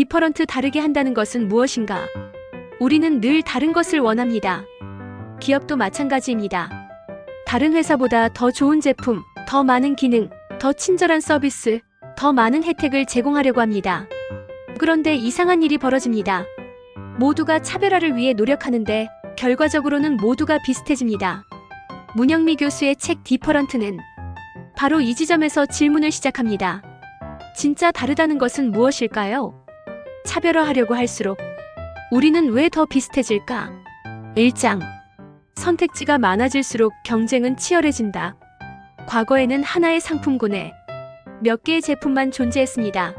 디퍼런트 다르게 한다는 것은 무엇인가? 우리는 늘 다른 것을 원합니다. 기업도 마찬가지입니다. 다른 회사보다 더 좋은 제품, 더 많은 기능, 더 친절한 서비스, 더 많은 혜택을 제공하려고 합니다. 그런데 이상한 일이 벌어집니다. 모두가 차별화를 위해 노력하는데 결과적으로는 모두가 비슷해집니다. 문영미 교수의 책 디퍼런트는 바로 이 지점에서 질문을 시작합니다. 진짜 다르다는 것은 무엇일까요? 차별화하려고 할수록 우리는 왜 더 비슷해질까? 1장. 선택지가 많아질수록 경쟁은 치열해진다. 과거에는 하나의 상품군에 몇 개의 제품만 존재했습니다.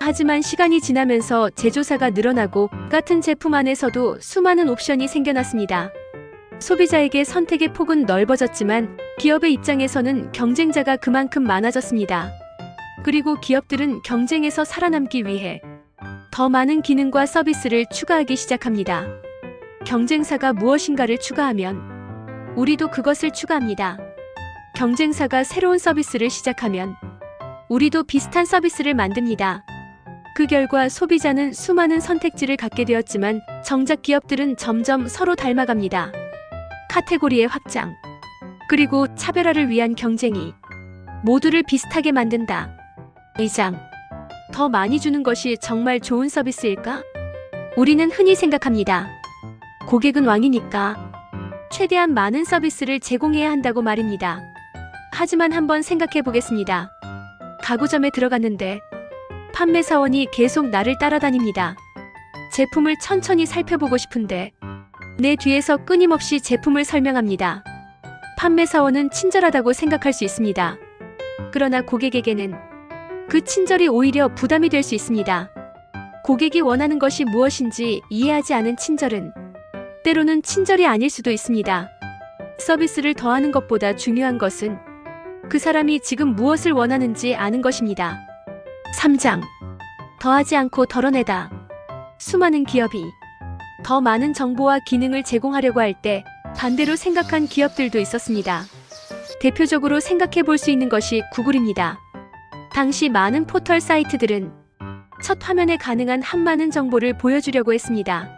하지만 시간이 지나면서 제조사가 늘어나고 같은 제품 안에서도 수많은 옵션이 생겨났습니다. 소비자에게 선택의 폭은 넓어졌지만 기업의 입장에서는 경쟁자가 그만큼 많아졌습니다. 그리고 기업들은 경쟁에서 살아남기 위해 더 많은 기능과 서비스를 추가하기 시작합니다. 경쟁사가 무엇인가를 추가하면 우리도 그것을 추가합니다. 경쟁사가 새로운 서비스를 시작하면 우리도 비슷한 서비스를 만듭니다. 그 결과 소비자는 수많은 선택지를 갖게 되었지만 정작 기업들은 점점 서로 닮아갑니다. 카테고리의 확장, 그리고 차별화를 위한 경쟁이 모두를 비슷하게 만든다. 2장. 더 많이 주는 것이 정말 좋은 서비스일까? 우리는 흔히 생각합니다. 고객은 왕이니까 최대한 많은 서비스를 제공해야 한다고 말입니다. 하지만 한번 생각해 보겠습니다. 가구점에 들어갔는데 판매사원이 계속 나를 따라다닙니다. 제품을 천천히 살펴보고 싶은데 내 뒤에서 끊임없이 제품을 설명합니다. 판매사원은 친절하다고 생각할 수 있습니다. 그러나 고객에게는 그 친절이 오히려 부담이 될 수 있습니다. 고객이 원하는 것이 무엇인지 이해하지 않은 친절은 때로는 친절이 아닐 수도 있습니다. 서비스를 더하는 것보다 중요한 것은 그 사람이 지금 무엇을 원하는지 아는 것입니다. 3장. 더하지 않고 덜어내다. 수많은 기업이 더 많은 정보와 기능을 제공하려고 할 때 반대로 생각한 기업들도 있었습니다. 대표적으로 생각해 볼 수 있는 것이 구글입니다. 당시 많은 포털 사이트들은 첫 화면에 가능한 한 많은 정보를 보여주려고 했습니다.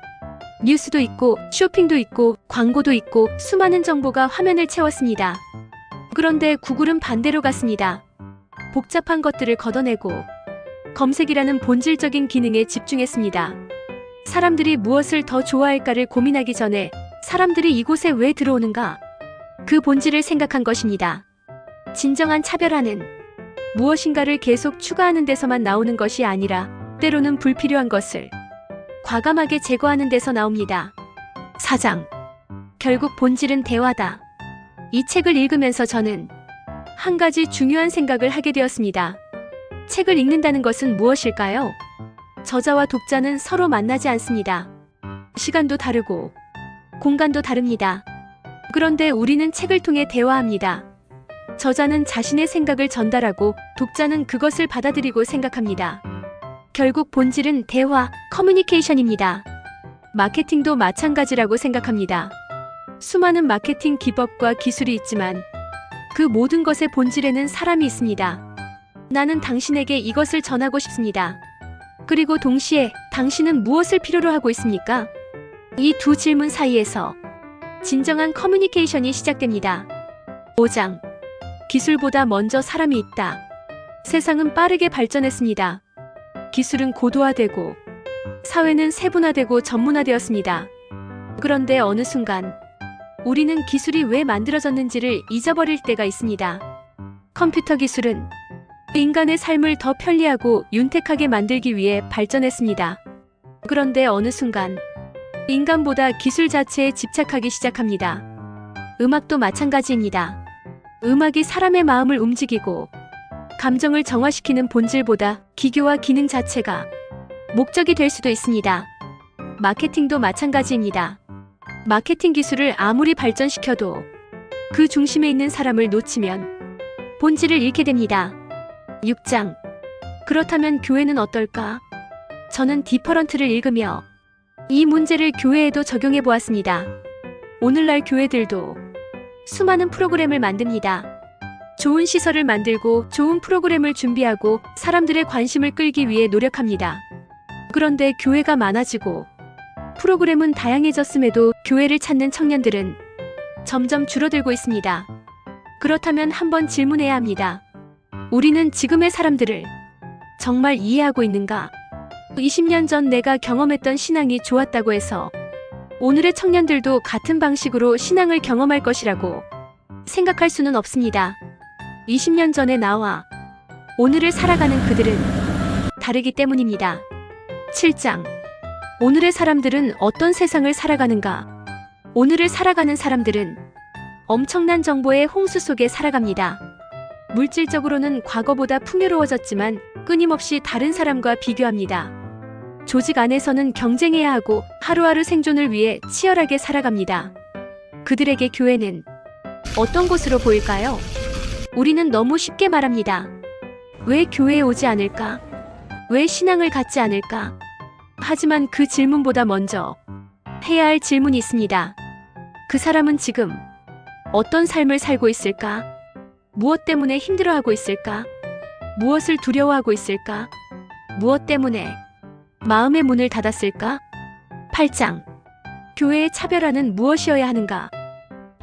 뉴스도 있고 쇼핑도 있고 광고도 있고 수많은 정보가 화면을 채웠습니다. 그런데 구글은 반대로 갔습니다. 복잡한 것들을 걷어내고 검색이라는 본질적인 기능에 집중했습니다. 사람들이 무엇을 더 좋아할까를 고민하기 전에 사람들이 이곳에 왜 들어오는가? 그 본질을 생각한 것입니다. 진정한 차별화는 무엇인가를 계속 추가하는 데서만 나오는 것이 아니라 때로는 불필요한 것을 과감하게 제거하는 데서 나옵니다. 4장. 결국 본질은 대화다. 이 책을 읽으면서 저는 한 가지 중요한 생각을 하게 되었습니다. 책을 읽는다는 것은 무엇일까요? 저자와 독자는 서로 만나지 않습니다. 시간도 다르고 공간도 다릅니다. 그런데 우리는 책을 통해 대화합니다. 저자는 자신의 생각을 전달하고 독자는 그것을 받아들이고 생각합니다. 결국 본질은 대화, 커뮤니케이션입니다. 마케팅도 마찬가지라고 생각합니다. 수많은 마케팅 기법과 기술이 있지만 그 모든 것의 본질에는 사람이 있습니다. 나는 당신에게 이것을 전하고 싶습니다. 그리고 동시에 당신은 무엇을 필요로 하고 있습니까? 이 두 질문 사이에서 진정한 커뮤니케이션이 시작됩니다. 5장. 기술보다 먼저 사람이 있다. 세상은 빠르게 발전했습니다. 기술은 고도화되고 사회는 세분화되고 전문화되었습니다. 그런데 어느 순간 우리는 기술이 왜 만들어졌는지를 잊어버릴 때가 있습니다. 컴퓨터 기술은 인간의 삶을 더 편리하고 윤택하게 만들기 위해 발전했습니다. 그런데 어느 순간 인간보다 기술 자체에 집착하기 시작합니다. 음악도 마찬가지입니다. 음악이 사람의 마음을 움직이고 감정을 정화시키는 본질보다 기교와 기능 자체가 목적이 될 수도 있습니다. 마케팅도 마찬가지입니다. 마케팅 기술을 아무리 발전시켜도 그 중심에 있는 사람을 놓치면 본질을 잃게 됩니다. 6장. 그렇다면 교회는 어떨까? 저는 디퍼런트를 읽으며 이 문제를 교회에도 적용해 보았습니다. 오늘날 교회들도 수많은 프로그램을 만듭니다. 좋은 시설을 만들고 좋은 프로그램을 준비하고 사람들의 관심을 끌기 위해 노력합니다. 그런데 교회가 많아지고 프로그램은 다양해졌음에도 교회를 찾는 청년들은 점점 줄어들고 있습니다. 그렇다면 한번 질문해야 합니다. 우리는 지금의 사람들을 정말 이해하고 있는가? 20년 전 내가 경험했던 신앙이 좋았다고 해서 오늘의 청년들도 같은 방식으로 신앙을 경험할 것이라고 생각할 수는 없습니다. 20년 전의 나와 오늘을 살아가는 그들은 다르기 때문입니다. 7장. 오늘의 사람들은 어떤 세상을 살아가는가? 오늘을 살아가는 사람들은 엄청난 정보의 홍수 속에 살아갑니다. 물질적으로는 과거보다 풍요로워졌지만 끊임없이 다른 사람과 비교합니다. 조직 안에서는 경쟁해야 하고 하루하루 생존을 위해 치열하게 살아갑니다. 그들에게 교회는 어떤 곳으로 보일까요? 우리는 너무 쉽게 말합니다. 왜 교회에 오지 않을까? 왜 신앙을 갖지 않을까? 하지만 그 질문보다 먼저 해야 할 질문이 있습니다. 그 사람은 지금 어떤 삶을 살고 있을까? 무엇 때문에 힘들어하고 있을까? 무엇을 두려워하고 있을까? 무엇 때문에 마음의 문을 닫았을까? 8장. 교회의 차별화는 무엇이어야 하는가?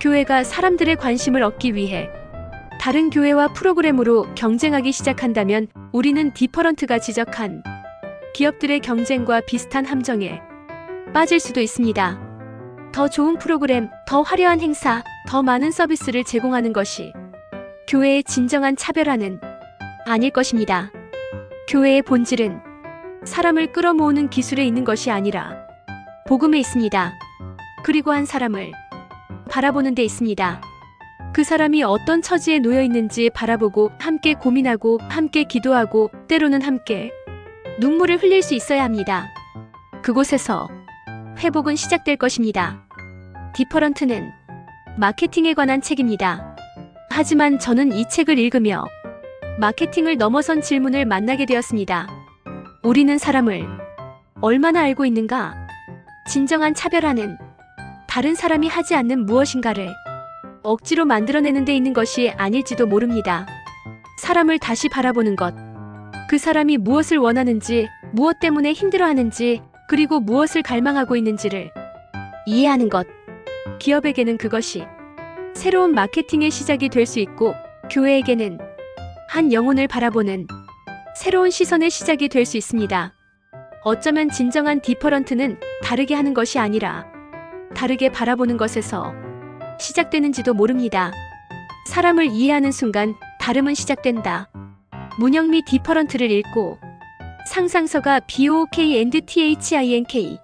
교회가 사람들의 관심을 얻기 위해 다른 교회와 프로그램으로 경쟁하기 시작한다면 우리는 디퍼런트가 지적한 기업들의 경쟁과 비슷한 함정에 빠질 수도 있습니다. 더 좋은 프로그램, 더 화려한 행사, 더 많은 서비스를 제공하는 것이 교회의 진정한 차별화는 아닐 것입니다. 교회의 본질은 사람을 끌어모으는 기술에 있는 것이 아니라 복음에 있습니다. 그리고 한 사람을 바라보는 데 있습니다. 그 사람이 어떤 처지에 놓여 있는지 바라보고 함께 고민하고 함께 기도하고 때로는 함께 눈물을 흘릴 수 있어야 합니다. 그곳에서 회복은 시작될 것입니다. 디퍼런트는 마케팅에 관한 책입니다. 하지만 저는 이 책을 읽으며 마케팅을 넘어선 질문을 만나게 되었습니다. 우리는 사람을 얼마나 알고 있는가? 진정한 차별화는 다른 사람이 하지 않는 무엇인가를 억지로 만들어내는 데 있는 것이 아닐지도 모릅니다. 사람을 다시 바라보는 것, 그 사람이 무엇을 원하는지, 무엇 때문에 힘들어하는지, 그리고 무엇을 갈망하고 있는지를 이해하는 것. 기업에게는 그것이 새로운 마케팅의 시작이 될 수 있고, 교회에게는 한 영혼을 바라보는 새로운 시선의 시작이 될 수 있습니다. 어쩌면 진정한 디퍼런트는 다르게 하는 것이 아니라 다르게 바라보는 것에서 시작되는지도 모릅니다. 사람을 이해하는 순간 다름은 시작된다. 문영미 디퍼런트를 읽고 상상서가 BOOK&THINK